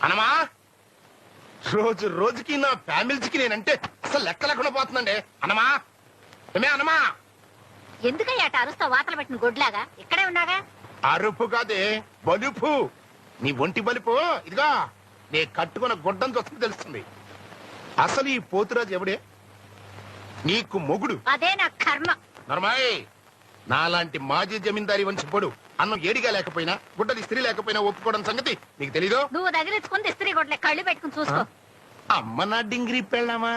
అనమా రోజు రోజుకి నా ఫ్యామిలీకి నేనంటే అసలు లెక్క లేకుండా పోతుందండి. అనమా ఏమే అనమా. ఎందుకయ్యా అట అరుస్తావు వాతలు పెట్టిన గొడ్లాగా? ఇక్కడే ఉన్నాగా. అరుపు కాదే బలుపు. నీ ఒంటి బలుపు ఇదిగా నీ కట్టుకున్న గుడ్డం చూస్తుంది తెలుస్తుంది. అసలు ఈ పోతురాజు ఎవడే? నీకు మొగుడు. అదే నా కర్మ. నర్మాయ్ నాలాంటి మాజీ జమీందారి వంశపోడు అన్నం ఏడిగా లేకపోయినా గుడ్డది స్త్రీ లేకపోయినా ఒప్పుకోవడం సంగతి నీకు తెలీదు. నువ్వు తగిలించుకుని ఇస్త్రీ గొడ్లే కళ్ళు పెట్టుకుని చూసుకో. అమ్మ నా డింగిరి పెళ్ళామా?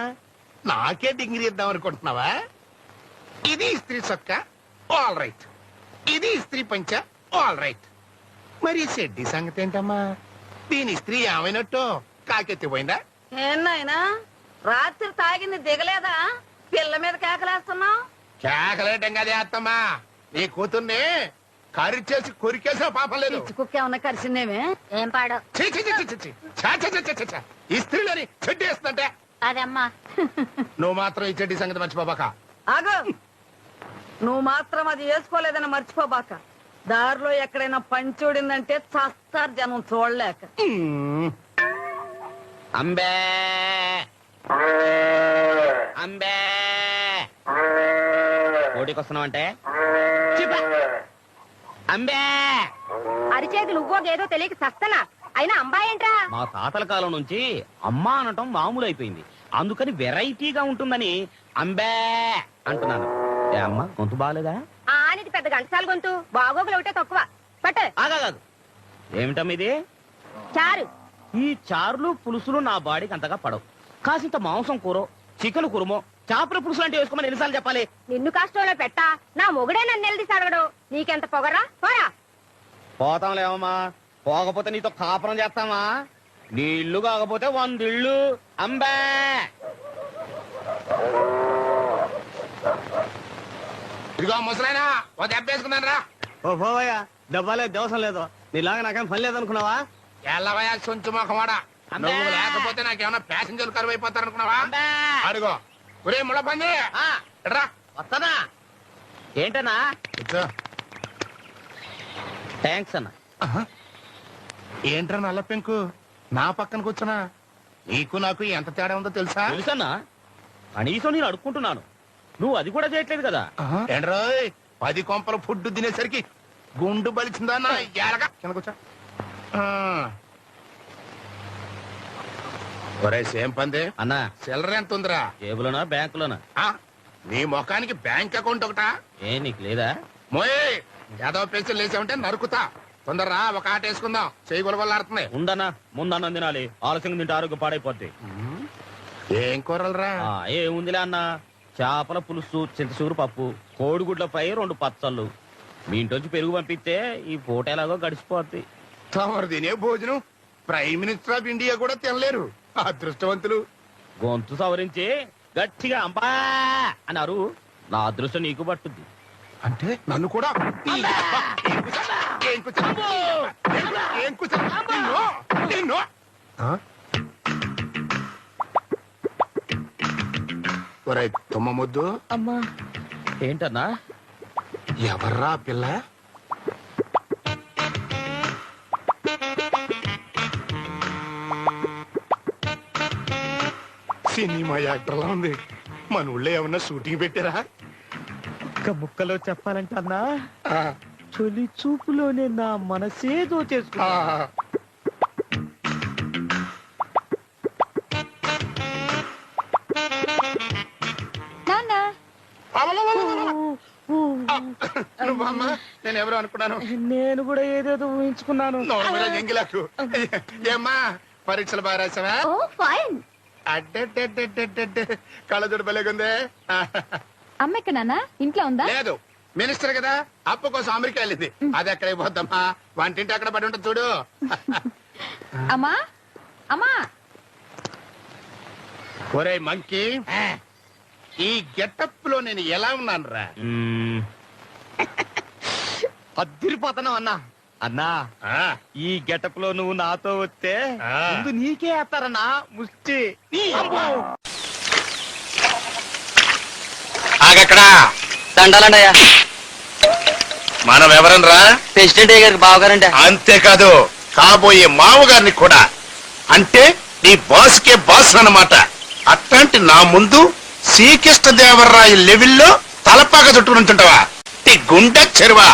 నాకే డింగిరి ఇద్దాం అనుకుంటున్నావా? ఇది స్త్రీ చొక్క ఆల్ రైట్, ఇది స్త్రీ పంచ ఆల్ రైట్. మరి షెడ్డి సంగతి ఏంటమ్మా? దీని స్త్రీ ఏమైనట్టు కాకెత్తిపోయిందా? ఏనాయనా రాత్రి తాగింది దిగలేదా? పిల్ల మీద కేకలేస్తున్నావు. కేకలేటం కదే అత్తమ్మా. నీ కూతుర్ని కరిచేసి కొరికేసిన పాపం లేదు. కుక్క ఏమన్నా కరిసిందేమే? ఏం పాడో ఛీ, ఛీ, ఛీ, ఛీ, ఛీ, ఛీ. ఛా, ఛా, ఛా, ఛా, ఛా, ఛా. ఈ స్త్రీలని చెడ్డి వేస్తుందంటే అదమ్మా. నువ్వు మాత్రం ఈ చెడ్డి సంగతి మర్చిపోబాక. ఆగు, నువ్వు మాత్రం అది వేసుకోలేదని మర్చిపోబాక. దారిలో ఎక్కడైనా పంచూడిందంటే చస్తారు జనం చూడలేక. అంబే అంబే ఓటికొస్తున్నావంటే అంబే. అరిచేతులు ఉవ్వోగేదో తెలియక సస్తనా. అయినా అంబాయేంట్రా? మా తాతల కాలం నుంచి అమ్మ అనటం మామూలు అయిపోయింది. అందుకని వెరైటీగా ఉంటుందని అంబే అంటున్నాను. ఏ అమ్మ గొంతు బాగాలేదా? ఆనిది పెద్ద గంటసాల గొంతు, బాగోగులు ఒకటే తక్కువ. పట్టు. ఆగాదు, ఏమిటమ్మ ఇది? చారు. ఈ చారులు పులుసులు నా బాడీకి అంతగా పడవు. కాసింత మాంసం కూర, చికెన్ కురుమో, చేపల పులుసు అంటే వేసుకోమని ఎన్నిసార్లు చెప్పాలి? నిన్ను కష్టంలో పెట్టా నా మొగుడే నన్ను నిలదీసి అడగడు. నీకెంత పొగరా? పోరా. పోతాంలేమమ్మా, పోకపోతే నీతో కాపురం చేస్తామా? నీ ఇల్లు కాకపోతే 100 ఇళ్ళు. అంబే ఇదిగో ముసలైనా ఓ దెబ్బ వేసుకున్నాను రా. ఓ పోవయ్యా, దెబ్బలేదు దేవసం లేదు. నీలాగా నాకేం పని లేదనుకున్నావా? ఎల్లవయా సొంచు మొఖమాడా. నువ్వు లేకపోతే నాకేమన్నా ప్యాసింజర్లు కరువు అయిపోతారనుకున్నావా? అడుగో ఒరే ముళ్ళ పంది రా. వస్తానా? ఏంటన్నా? కూర్చో. థ్యాంక్స్ అన్న. ఏంట్రా నల్ల పెంకు నా పక్కన కూర్చున్నా? నీకు నాకు ఎంత తేడా ఉందో తెలుసా? తెలుసన్నా, కనీసం నేను అడుక్కుంటున్నాను, నువ్వు అది కూడా చేయట్లేదు కదా. ఏంట్రోయ్ 10 కొంపల ఫుడ్ తినేసరికి గుండు బలిచిందా నా ఏడగా? కింద కూర్చో. ఒరే సేమ్ పంది అన్నా, చిల్లర ఎంత ఉందిరా? జేబులోనా బ్యాంకులోనా? నీ ముఖానికి బ్యాంక్ అకౌంట్ ఒకటా? ఏ నీకు లేదా? మోయ్ యాదవ పేచలు లేచావంటే నరుకుతా. తొందరరా ఒక ఆట వేసుకుందాం. చేయి గొలగొల్లాడుతున్నాయి. ఉండనా, ముందన్నం తినాలి. ఆలస్యంగా తింటే ఆరోగ్యం పాడైపోద్ది. ఏం కూరలరా? ఏముందిలే అన్న, చేపల పులుసు, చింతసూరు పప్పు, కోడిగుడ్ల ఫ్రై, 2 పచ్చళ్ళు. మీ ఇంటి పెరుగు పంపిస్తే ఈ పూట ఎలాగో గడిచిపోద్ది. తమరు తినే భోజనం ప్రైమ్ మినిస్టర్ ఆఫ్ ఇండియా కూడా తినలేరు. అదృష్టవంతులు. గొంతు సవరించి గట్టిగా అంబా అన్నారు. నా అదృష్టం నీకు పట్టుద్ది. అంటే నన్ను కూడా తుమ్మ ముద్దు. అమ్మా ఏంటన్నా? ఎవర్రా పిల్ల? సినిమా యాక్టర్లా ఉంది. మన ఊళ్ళో ఏమన్నా షూటింగ్ పెట్టారా? ఒక్క ముక్కలో చెప్పాలంటే అన్నా, తొలి చూపులోనే నా మనసేదో చేసుకున్నా. నువ్వమ్మా నేను ఎవరు అనుకున్నాను. నేను కూడా ఏదేదో ఊహించుకున్నాను. ఎంగిలాకు ఏమ్మా పరీక్షలు బాగా రాసావా? కళ్ళజోడు బలేగుందే. అమ్మ ఎక్కడ నాన్న? ఇంట్లో ఉందా? లేదు, మినిస్టర్ కదా, అప్పు కోసం అమెరికా వెళ్ళింది. అది ఎక్కడ అయిపోద్దమ్మా, వంటింటి అక్కడ పడి ఉంటుంది చూడు. అమ్మా అమ్మా. ఒరే మంకీ, ఈ గెటప్ లో నేను ఎలా ఉన్నాను రా? అద్దరిపోతున్నావు అన్నా. అన్నా, ఈ గెటప్ లో నువ్వు నాతో వస్తే ముందు నీకే వేస్తారన్నా ముష్టి. ఆగక్కడా దండాలండయ్యా. మనం ఎవరనరా? ప్రెసిడెంట్ గారికి బావగారంట. అంతేకాదు కాబోయే మామగారిని కూడా. అంటే నీ బాస్కే బాస్ అన్నమాట. అట్లాంటి నా ముందు శ్రీకృష్ణదేవరాయ లెవెల్లో తలపాక చుట్టుకుంటుంటావా? గుండె చెరువా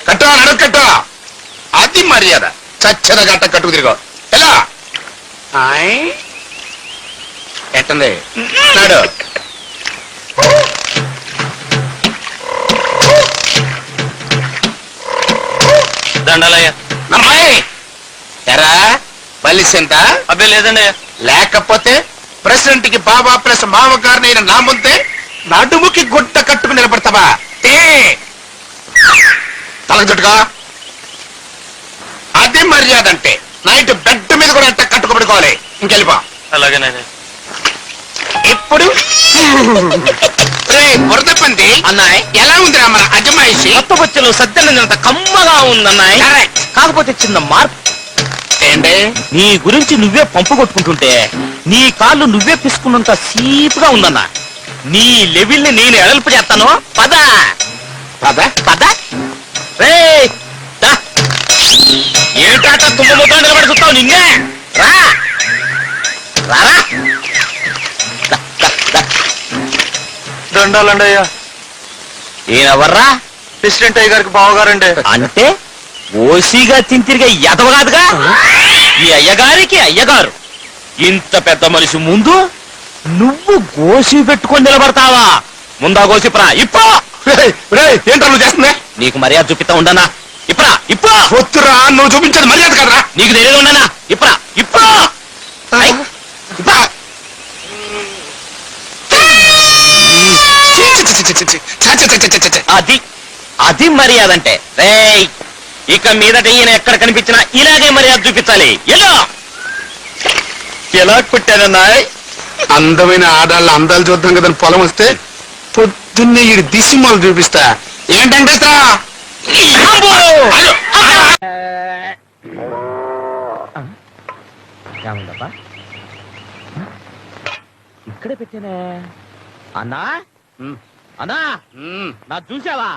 కట్టా నడకట్టా, అది మర్యాద. చచ్చద గట్ట కట్టుకు తిరిగా ఎలా ఎట్టంది నాడు. దండాలయ్యా. నమ్మాయి ఎరా బలిసెంత? అబ్బే లేదండి. లేకపోతే ప్రెసిడెంట్ కి బాబా ప్లస్ మామగారిని నా ముందే నడుముకి గుడ్డ కట్టుకుని నిలబడతావా? తలకు చుట్టుగా, అది మర్యాద అంటే. నైట్ బెడ్ మీద కూడా అంత కట్టుకోబడుకోవాలి. ఇంకెళ్ళిపో. అలాగేనండి. ఇప్పుడు బురద పంది అన్నాయ్ ఎలా ఉంది మన అజమాయిషి? కొత్త బొచ్చలు సద్దనంత కమ్మగా ఉందన్నాయ్. Correct. కాకపోతే చిన్న మార్పు ఏంటి? నీ గురించి నువ్వే పంపు కొట్టుకుంటుంటే నీ కాళ్ళు నువ్వే పిసుకున్నంత సీపుగా ఉందన్నా. నీ లెవెల్ని నేను ఎడల్పు చేస్తాను. పద పద పద. రే ఏమిటాట తుమ్మతో నిలబడి చూస్తావు? నిన్నే రా రారా. దండాలండి అయ్యా. ఈయనెవర్రా? ప్రెసిడెంట్ అయ్య గారికి బావగారండి. అంటే ఓసీగా తింతిరిగా ఎదవగాదుగా. ఈ అయ్యగారికి అయ్యగారు. ఇంత పెద్ద మనిషి ముందు నువ్వు గోసి పెట్టుకొని నిలబడతావా? ముందా గోసిప్రా ఇప్పుడు. ఏంటో నువ్వు చేస్తుంది? నీకు మర్యాద చూపిస్తా ఉండనా? ఇప్రా ఇప్పుడు. వద్దురా, నువ్వు చూపించేది మర్యాద కదరా. నీకు తెలియదు ఉండనా? ఇప్రా ఇప్పుడు. అది అది మర్యాద అంటే. రేయ్ ఇక మీదట ఈయన ఎక్కడ కనిపించినా ఇలాగే మర్యాద చూపించాలి. ఎలా ఎలా కుట్టానన్నాయ్? అందమైన ఆడాళ్ళ అందాలు చూద్దాం కదా పొలం వస్తే పొద్దున్నే ఈ దిశమలు చూపిస్తా. ఏంటంటే ఇక్కడే పెట్టానే. అన్నా అన్నా నా చూసావా?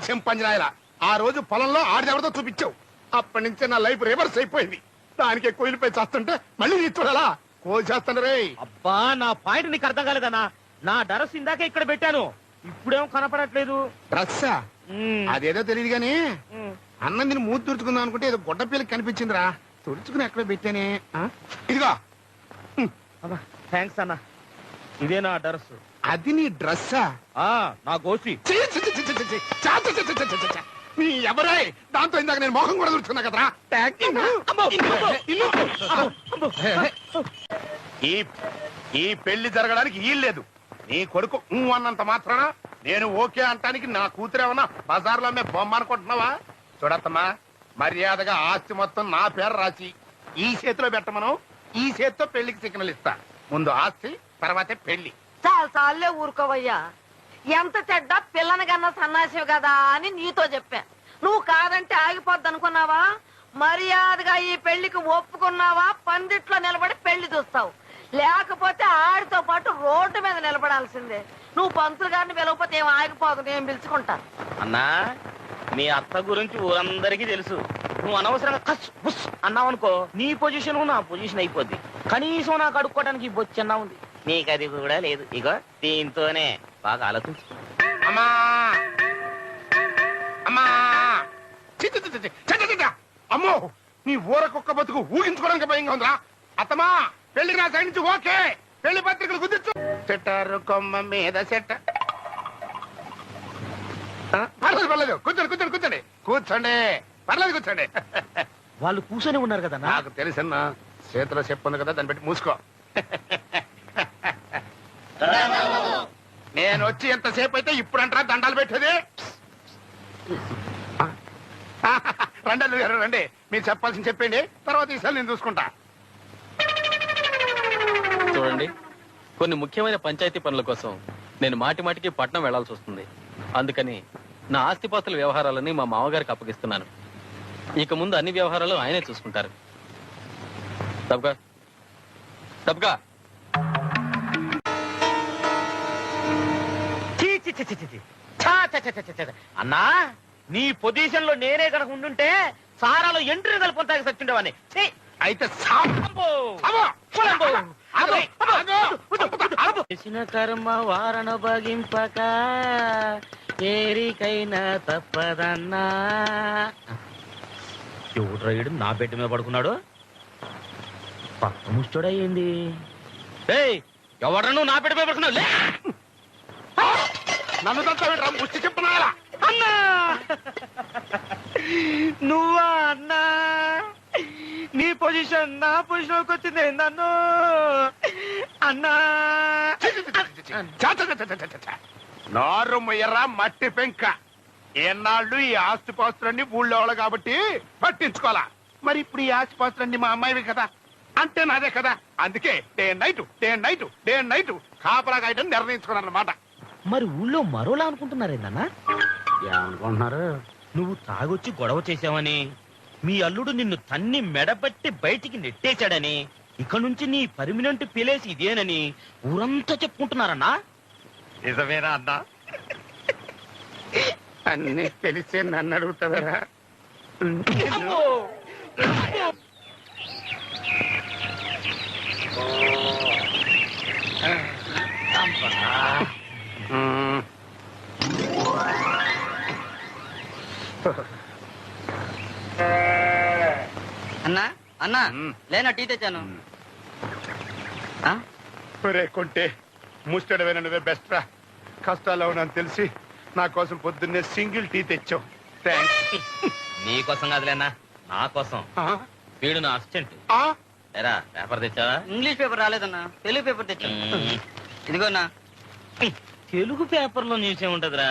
చెంపంజనాయలా ఆ రోజు పొలంలో ఆడెవరితో చూపించావు. అప్పటి నుంచే నా లైఫ్ రివర్స్ అయిపోయింది. దానికి కోయిలపై చేస్తుంటే మళ్ళీ నీ చూడాలా? కోసేస్తాను రే. అబ్బా నా పాయింట్ నీకు అర్థం కాలేదన్నా. నా డరస్ ఇందాకే ఇక్కడ పెట్టాను, ఇప్పుడేమో కనపడట్లేదు. డ్రస్సా? అదేదో తెలియదు గాని అన్నం తిని మూతి తుడుచుకుందాం అనుకుంటే ఏదో గొడ్డ పిల్లకి కనిపించిందిరా. తుడుచుకుని ఎక్కడ పెట్టానే? ఇదిగో. థ్యాంక్స్ అన్నా. ఇదే నా డరస్. అది నీ డ్రస్సా? నా గోసి. నీ ఎవరై దాంతో ఇందాక నేను మొహం కూడా తుడుచుకున్నా కదరా. ఈ పెళ్లి జరగడానికి వీల్లేదు. నీ కొడుకు అన్నంత మాత్రాన నేను ఓకే అంటానికి నా కూతురేమన్నా బజార్లో మే బొమ్మ అనుకుంటున్నావా? చూడత్తమ్మా, మర్యాదగా ఆస్తి మొత్తం నా పేరు రాసి ఈ చేతిలో పెట్టమను. ఈ చేతితో పెళ్లికి సిగ్నల్ ఇస్తా. ముందు ఆస్తి, తర్వాతే పెళ్లి. చాలా సార్లే ఊరుకోవయ్యా. ఎంత చెడ్డ పిల్లని కన్నా సన్నాసివి కదా అని నీతో చెప్పా. నువ్వు కాదంటే ఆగిపోద్ది అనుకున్నావా? మర్యాదగా ఈ పెళ్లికి ఒప్పుకున్నావా? పందిట్లో నిలబడి పెళ్లి చూస్తావు. లేకపోతే ఆడితో పాటు రోడ్డు మీద నిలబడాల్సిందే. నువ్వు పంతులు గారిని పిలవకపోతే ఏం ఆగిపోదు, నేను పిలుచుకుంటా. అన్నా మీ అత్త గురించి ఊరందరికీ తెలుసు. నువ్వు అనవసరంగా కస్ బుస్ అన్నావు అనుకో, నీ పొజిషన్ నా పొజిషన్ అయిపోద్ది. కనీసం నాకు అడుక్కోవడానికి బొచ్చన్నా ఉంది, నీకు అది కూడా లేదు. ఇగో దీంతోనే బాగా ఆలోచించు. అమ్మా అమ్మా, అమ్మో నీ ఊరకొక్క బతుకు ఊహించుకోవడానికి భయంగా ఉందా? అత్తమా, పెళ్లికి నా సైడ్ నుంచి ఓకే. పెళ్లి పత్రికలు కుదిర్చు. చెట్టారు కొమ్మ మీద చెట్ట. పర్లేదు పర్లేదు, కూర్చోండి కూర్చోండి కూర్చోండి కూర్చోండి. పర్లేదు కూర్చోండి. వాళ్ళు కూర్చొని ఉన్నారు కదా. నాకు తెలుసన్నా, చేతిలో చెప్పుంది కదా, దాన్ని బట్టి మూసుకో. నేను వచ్చి ఎంతసేపు అయితే ఇప్పుడు అంటారా దండాలు పెట్టేది? రండి అల్లుడు గారు రండి. మీరు చెప్పాల్సింది చెప్పండి, తర్వాత ఈసారి నేను చూసుకుంటా. చూడండి, కొన్ని ముఖ్యమైన పంచాయతీ పనుల కోసం నేను మాటి మాటికి పట్నం వెళ్లాల్సి వస్తుంది. అందుకని నా ఆస్తిపాస్తుల వ్యవహారాలని మా మామగారికి అప్పగిస్తున్నాను. ఇక ముందు అన్ని వ్యవహారాలు ఆయనే చూసుకుంటారు. తప్పగా తప్పగా. అన్నా నీ పొజిషన్ లో నేనే కనుక ఉండుంటే సారాలో ఎంట్రీ కలుపుతాకి సచ్చుండేవాడిని ఛీ! అయితే సావు. అబ్బో! అబ్బో! అబ్బో! ఆగు, ఆగు. ఆగు. చేసిన కర్మ వారణ భగింపక ఏరికైనా తప్పదన్నా. ఎవడు రైడు నా బెడ్ మీద పడుకున్నాడు? పక్క ముష్టోడయ్యింది. ఏయ్, ఎవడ్రా నువ్వు నా బెడ్ మీద పడుకున్నావు? లే! నన్ను తంతా ముష్టి చెప్పున్నారా? అన్నా, నువ్వా అన్నా? నీ పొజిషన్ నా పొజిషన్కి వచ్చింది నన్ను అన్నా. నారు మొయ్యరా మట్టి పెంక. ఏనాళ్ళు ఈ ఆస్తిపాస్తులన్నీ ఊళ్ళో వాళ్ళు కాబట్టి పట్టించుకోవాలా. మరి ఇప్పుడు ఈ ఆస్తిపాస్తులన్నీ మా అమ్మాయివి కదా, అంటే నాదే కదా. అందుకే డే అండ్ నైట్ కాపలా కాయటం నిర్ణయించుకున్నారన్నమాట. మరి ఊళ్ళో మరోలా అనుకుంటున్నారేందన్నా? ఏమనుకుంటున్నారు? నువ్వు తాగొచ్చి గొడవ చేశావని, మీ అల్లుడు నిన్ను తన్ని మెడబట్టి బయటికి నెట్టేశాడని, ఇక నుంచి నీ పర్మినెంట్ ప్లేస్ ఇదేనని ఊరంతా చెప్పుకుంటున్నారన్నా. నిజమేనా అన్నా? అన్ని తెలిసే నన్ను అడుగుతావరా? అన్నా అన్నా లేనా టీ తెచ్చాను. ఒరే కొంటే ముస్టడవేనా నువ్వే బెస్ట్ రా. కష్టాల్లో ఉన్నాను తెలిసి నా కోసం పొద్దున్నే సింగిల్ టీ తెచ్చావు. థ్యాంక్స్. నీకోసం కాదులేనా, నా కోసం. వీడు నా అసిస్టెంట్. ఎరా పేపర్ తెచ్చావా? ఇంగ్లీష్ పేపర్ రాలేదన్నా, తెలుగు పేపర్ తెచ్చాను. ఇదిగోనా. తెలుగు పేపర్లో న్యూస్ ఏముంటదిరా?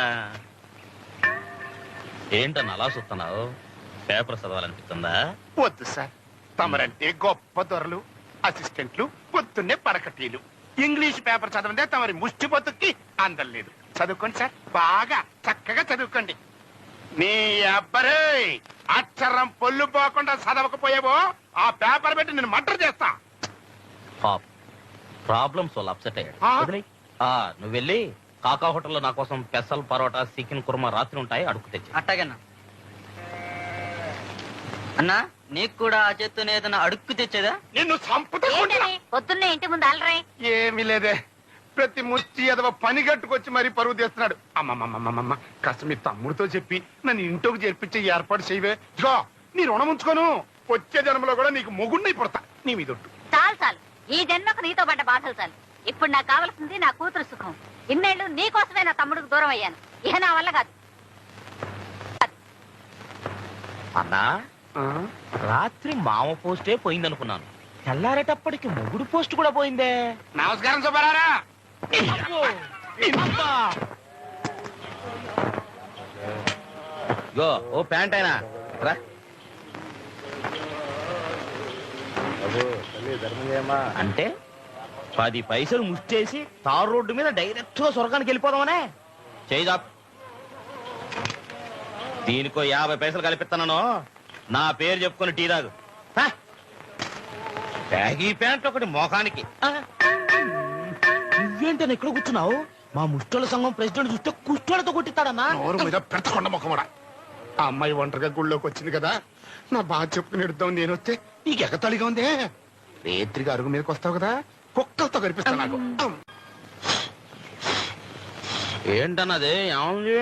ఏంటన్నా అలా చూస్తున్నావు? పేపర్ చదవాలనిపిస్తుందా? వద్దు సార్, తమరంటే గొప్ప దొరలు, అసిస్టెంట్లు, పొద్దున్నే పరకటీలు. ఇంగ్లీష్ పేపర్ చదవందే తమరి ముష్టి బతుక్కి అందలేదు. చదువుకోండి సార్, బాగా చక్కగా చదువుకోండి. నీ అబ్బరే అక్షరం పొల్లు పోకుండా చదవకపోయావో ఆ పేపర్ పెట్టి నేను మర్డర్ చేస్తా. ప్రాబ్లమ్స్ వాళ్ళు అప్సెట్ అయ్యాడు. ఆ? వదిలేయ్. నువ్వు వెళ్ళి కాకా హోటల్లో నా కోసం పెసల్ పరోటా చికెన్ కుర్మా రాత్రి ఉంటాయి, అడుగు తెచ్చి. అట్టాగన్నా. అన్నా నీకు కూడా ఆ చేత్తోనే ఏదైనా అడుక్కు తెచ్చేదా? నిన్ను చంపుతా. పొద్దున్నే ఇంటి ముందు అలరే. ఏమీ లేదే, ప్రతి ముచ్చి ఎదవ పని కట్టుకొచ్చి మరీ పరువు తీస్తున్నాడు. అమ్మమ్మమ్మమ్మమ్మ, కాస్త మీ తమ్ముడితో చెప్పి నన్ను ఇంట్లోకి చేర్పించే ఏర్పాటు చేయవే. ఇదిగో నీ రుణం ఉంచుకోను, వచ్చే జన్మలో కూడా నీకు మొగుడిని పుడతా. నీ మీదొట్టు. చాలు చాలు, ఈ జన్మకు నీతో పడ్డ బాధలు చాలు. ఇప్పుడు నాకు కావాల్సింది నా కూతురు సుఖం. ఇన్నేళ్లు నీ కోసమే నా తమ్ముడికి దూరం అయ్యాను. ఇహ నా వల్ల కాదు. అన్నా, రాత్రి మామ పోస్టే పోయిందనుకున్నాను, తెల్లారేటప్పటికి మొగుడు పోస్ట్ కూడా పోయిందే. నమస్కారం సుబ్బారారా. గో ఓ ప్యాంట్ అయినా రా. అంటే 10 పైసలు ముష్టేసి తారు రోడ్డు మీద డైరెక్ట్ గా స్వర్గానికి వెళ్ళిపోదామనే. చేయిదా, దీనికో 50 పైసలు కలిపిస్తాను. నా పేరు చెప్పుకొని టీ తాగు. బ్యాగీ ప్యాంట్ ఒకటి మోకానికి. నువ్వేంటని ఎక్కడ కూర్చున్నావు? మా ముష్టోళ్ళ సంఘం ప్రెసిడెంట్ చూస్తే కుష్టోళ్ళతో కొట్టిస్తాడన్నా. నోరు మీద పెడతకుండా ముఖమడా. ఆ అమ్మాయి ఒంటరిగా గుళ్ళోకి వచ్చింది కదా, నా బాధ చెప్పుకుని ఎడుద్దాం. నేను వస్తే నీకు ఎగతాళిగా ఉందే. రేత్రిగా అరుగు మీదకి వస్తావు కదా, కుక్కలతో కనిపిస్తా నాకు. ఏంటన్నది? ఏముంది?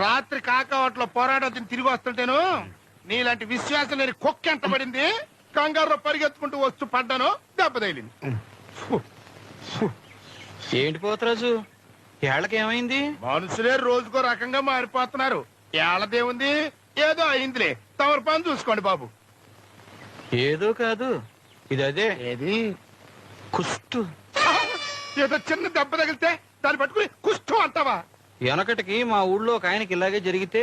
రాత్రి కాకావట్లో పోరాటం తిరిగి వస్తుంటేను నీలాంటి విశ్వాసం లేని కుక్క ఎంత పడింది. కంగారులో పరిగెత్తుకుంటూ వస్తూ పడ్డాను, దెబ్బ తగిలింది. ఏంటి పోతరాజు, ఏళ్ళకేమైంది? మనుషులే రోజుకో రకంగా మారిపోతున్నారు. ఏళ్ళదేముంది, ఏదో అయిందిలే. తమరు పని చూసుకోండి బాబు. ఏదో కాదు, ఇది అదే. ఏది? కుష్టు. ఏదో చిన్న దెబ్బ తగిలితే దాన్ని పట్టుకుని కుష్టు అంటావా? వెనకటికి మా ఊళ్ళో ఒక ఆయనకి ఇలాగే జరిగితే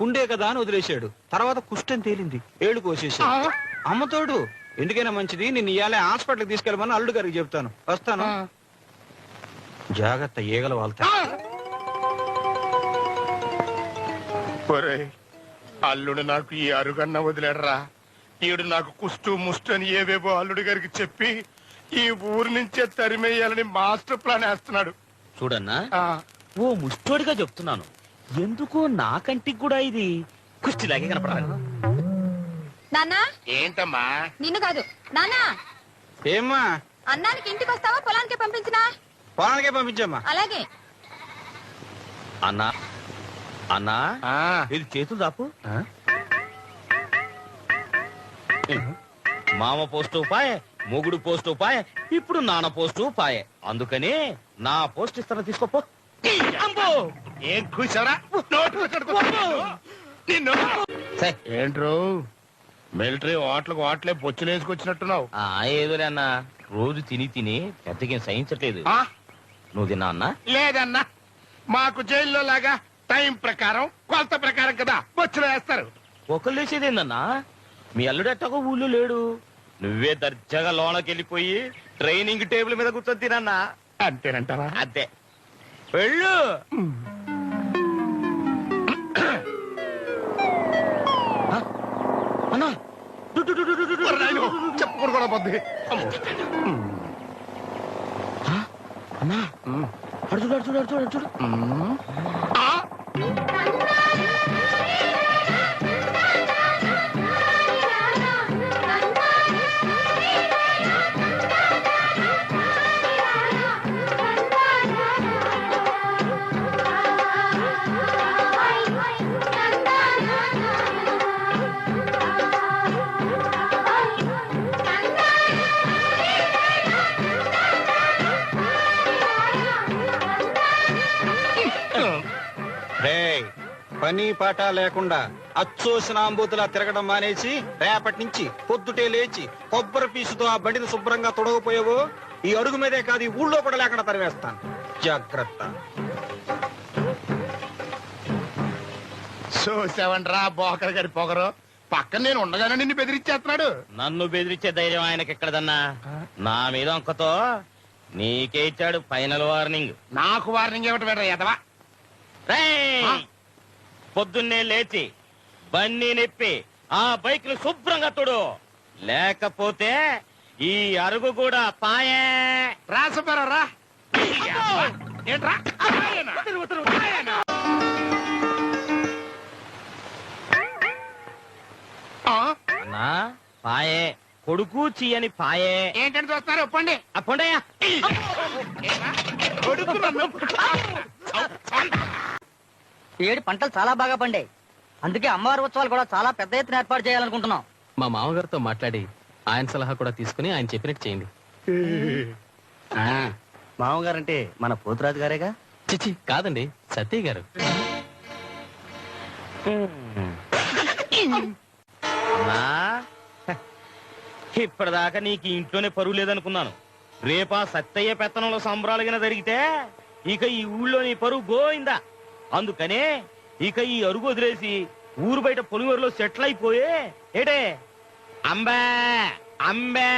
ఉండే కదా అని వదిలేశాడు. తర్వాత కుష్టం తేలింది, ఏళ్ళు కోసేశాడు. అమ్మతోడు ఎందుకైనా మంచిది, నిన్ను ఇయాలే హాస్పిటల్కి తీసుకెళ్ళమని అల్లుడు గారికి చెప్తాను. వస్తాను, జాగ్రత్త, ఈగల వాళ్తా. అల్లుడు నాకు ఈ అరుగన్న వదిలేడరా. ఈడు నాకు కుష్టు ముష్టు అని ఏవేవో అల్లుడు గారికి చెప్పి ఈ ఊరు నుంచే తరిమేయాలని మాస్టర్ ప్లాన్ వేస్తున్నాడు. చూడన్నా, ఓ ముష్టోడిగా చెప్తున్నాను, ఎందుకో నా కంటికి కూడా ఇది కుష్టిలాగే కనపడాలి. నాన్నా ఏంటమ్మా? నిన్ను కాదు నాన్నా. ఏమ్మా? అన్నానికి ఇంటికి వస్తావా పొలానికి పంపించినా? పొలానికే పంపించమ్మా. అలాగే. అన్నా అన్నా ఆ, ఇది చేతులు దాపు. ఆ? మామ పోస్టు పాయే, మొగుడు పోస్టు పాయే, ఇప్పుడు నాన్న పోస్టు పాయే. అందుకని నా పోస్ట్ ఇస్తాను, తీసుకోపో. అమ్మో! ఏం కూర్చోరా? నోటు నిన్ను ఏంట్రో మిలిటరీ హోటల్కి హోటలే పొచ్చులు వేసుకొచ్చినట్టున్నావు. ఏదోలే అన్నా, రోజు తిని తిని పెద్దగా సహించట్లేదు. ఆ? నువ్వు తిన్నా అన్నా? లేదన్నా, మాకు జైల్లో లాగా టైం ప్రకారం కొలత ప్రకారం కదా పొచ్చులు వేస్తారు. ఒకళ్ళు వేసేదేందన్నా? మీ అల్లుడెట్టగా ఊళ్ళో లేడు, నువ్వే దర్జాగా లోనకి వెళ్ళిపోయి ట్రైనింగ్ టేబుల్ మీద కూర్చొని తినన్నా. అంతేనంటావా? అంతే, వెళ్ళు. అన్నా చెప్పుకోడు కూడా పోద్ది. అన్నా అడు చూడు, అడు చూడు, అడు చూడు, అడు చూడు. ఆ? పని పాట లేకుండా అచ్చోసిన అంబూతులా తిరగడం మానేసి రేపటి నుంచి పొద్దుటే లేచి కొబ్బరి పీసుతో ఆ బండిని శుభ్రంగా తొడగపోయావో ఈ అడుగు మీదే కాదు, ఈ ఊళ్ళో కూడా లేకుండా తరివేస్తాను. జాగ్రత్త. చూసావంట్రా బోకర్ గారి పొగరు. పక్కన నేను ఉండగానే నిన్ను బెదిరించేస్తున్నాడు. నన్ను బెదిరించే ధైర్యం ఆయనకి ఎక్కడదన్నా? నా మీద అంకతో నీకే ఇచ్చాడు ఫైనల్ వార్నింగ్. నాకు వార్నింగ్ ఇవ్వటం వేట ఎదవా. పొద్దున్నే లేచి బండి నెప్పి ఆ బైక్ ను శుభ్రంగా తొడు, లేకపోతే ఈ అరుగు కూడా పాయే. రాసపరా ఏంట్రా? అన్నా పాయే, కొడుకు చీయని పాయే. ఏంటని చూస్తున్నారు? ఒప్పండి. అప్పుడయ్యా కొడుకు నన్ను ఈ ఏడు పంటలు చాలా బాగా పండాయి. అందుకే అమ్మవారి ఉత్సవాలు కూడా చాలా పెద్ద ఎత్తున ఏర్పాటు చేయాలనుకుంటున్నాం. మా మామగారితో మాట్లాడి ఆయన సలహా కూడా తీసుకుని ఆయన చెప్పినట్టు చేయండి. మామగారంటే మన పోతురాజు గారేగా? చిచి కాదండి, సత్య గారు. అన్నా ఇప్పటిదాకా నీకు ఇంట్లోనే పరువు లేదనుకున్నాను. రేపా సత్తయ్య పెత్తనంలో సంబరాలుగా జరిగితే ఇక ఈ ఊళ్ళో నీ పరువు గోయిందా. అందుకనే ఇక ఈ అరుగు వదిలేసి ఊరు బయట పొలిమేరులో సెటిల్ అయిపోయే ఏటే అంబే అంబే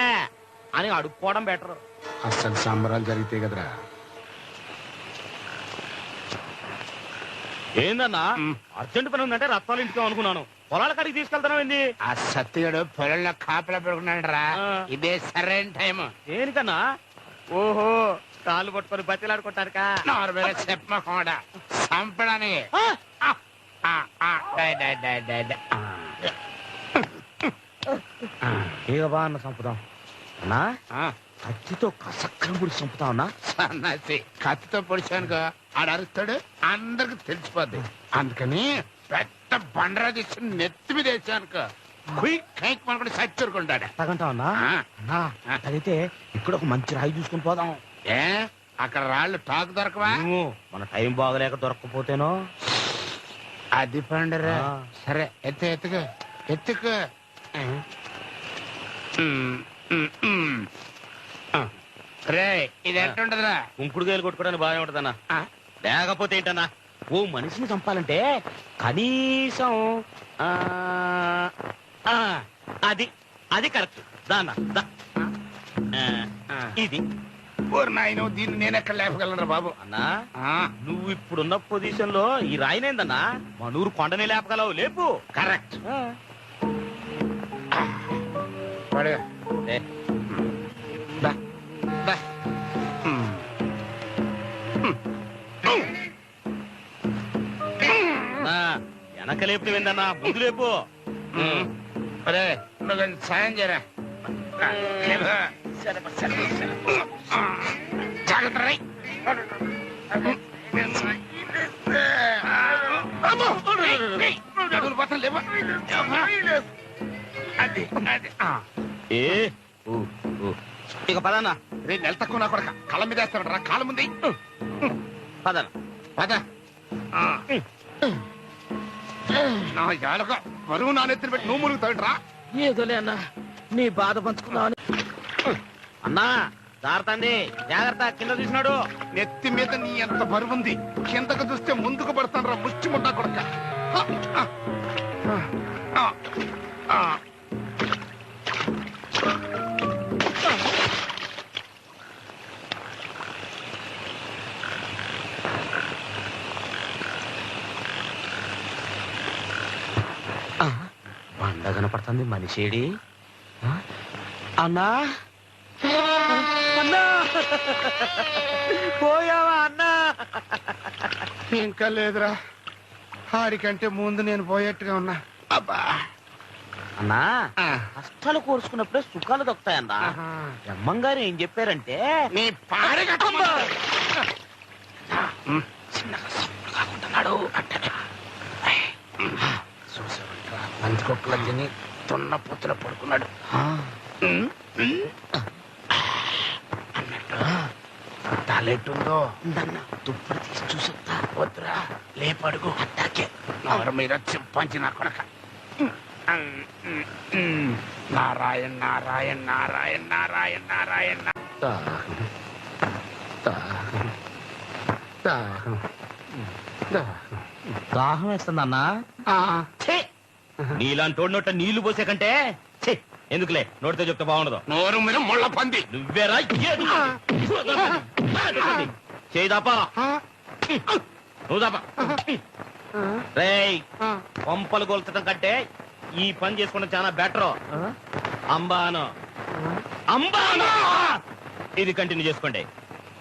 అని అడుక్కోవడం బెటర్. అసలు సంబరాలు జరిగితే కదరా. ఏందన్నా అర్జెంట్ పని ఉందంటే రత్నాలు ఇంటికి అనుకున్నాను, పొలాల కాడికి తీసుకెళ్తాను ఏంది? ఆ సత్యుడు పొలంలో కాపలా పెడుకున్నాడు రా. ఇదే సరైన టైం. దేనికన్నా? ఓహో, కాళ్ళు పట్టుకొని బతిలాడుకుంటారుకా? నార్మల్గా చెప్పకుండా చంపడానికి. ఇక బా అన్న చంపుదాం అన్నా. కత్తితో కసక్కరం పొడి చంపుతాం అన్నా. సన్నాసి కత్తితో పొడిచానుకో ఆడు అరుస్తాడు, అందరికి తెలిసిపోద్ది. అందుకని పెద్ద బండరా తీసి నెత్తి మీద వేసానుకో కైక్ మనకుండా సచ్చరుకుంటాడు. తగంటాం అన్నా. అన్నా అదైతే ఇక్కడ ఒక మంచి రాయి చూసుకుని పోదాం. ఏ అక్కడ రాళ్ళు టాకు దొరకవా? మన టైం బాగలేక దొరకకపోతేనో. అది పండరా. ఆ. సరే ఎత్తుకు ఎత్తుకు. రే ఇది ఎట్టుంటదిరా? కుంకుడుకాయలు కొట్టుకోవడానికి బాగానే ఉంటదన్నా. లేకపోతే ఏంటన్నా, ఓ మనిషిని చంపాలంటే కనీసం ఆ, ఆ, అది అది కరెక్ట్. దాన్నా దా. ఇది నాయన దీన్ని నేను ఎక్కడ లేపగలరా బాబు? అన్నా, నువ్వు ఇప్పుడున్న పొజిషన్ లో ఈ రాయినేందన్నా మనూరు కొండనే లేపగలవు. లేపు. కరెక్ట్. ఏ, ఇంకా లేపు ఏందన్నా ముందు లేపు. అరే నువ్వు కొంచెం సాయం చేయరా. జాగ్రత్త రై. అమ్మో! నడుములు పక్కన లేవా? అది అది ఏ ఊ, ఊ. ఇక పదన్నా. రే నెల తక్కువ నా కొడక కళ్ళ మీద వేస్తాడు రా. కాళ్ళ ముందు పదన్న. పద. నా యాలక బరువు నా నెత్తిన పెట్టి నువ్వు మురుగుతాడు రా. ఏదోలే అన్నా నీ బాధ పంచుకున్నావు. అన్నా జాగ్రత్త, జాగ్రత్త, కింద తీసినాడు. నెత్తి మీద నీ ఎంత బరువు ఉంది. కిందకు చూస్తే ముందుకు పడతాను రా ముచ్చి ముట్టా కొడక. బండ కనపడుతుంది మనిషేడి. అన్నా అన్నా పోయావా అన్నా? ఇంకా లేదురా. ఆడికంటే ముందు నేను పోయేట్టుగా ఉన్నా. అబ్బా అన్నా కష్టాలు కోరుచుకున్నప్పుడే సుఖాలు దొక్కుతాయన్నా. బ్రహ్మంగారు ఏం చెప్పారంటే నీ పాడి చిన్నగా సప్పుడు కాకుంటున్నాడు మంచి కుక్కలంజని తొన్న పొత్తుల పడుకున్నాడు అన్నట్టు. తలెట్టుందో దుప్పటి తీసి చూసొద్దా? వద్దురా లేపడుగు. అట్టాకే నవరు మీద చింపంచి నా కొడక. నారాయణ నారాయణ నారాయణ నారాయణ నారాయణ. దాహం వేస్తుంది అన్నా. నీలాంటి నోట నీళ్లు పోసే కంటే ఛీ, ఎందుకులే నోటితో చెప్తే బాగుండదు. నోరు మీద ముళ్ళ పంది. నువ్వేరా చేయి దాపా. నువ్వు దాపా. రేయ్ పంపలు కొల్చడం కంటే ఈ పని చేసుకోవడం చాలా బెటర్. అంబాను అంబాను ఇది కంటిన్యూ చేసుకోండి.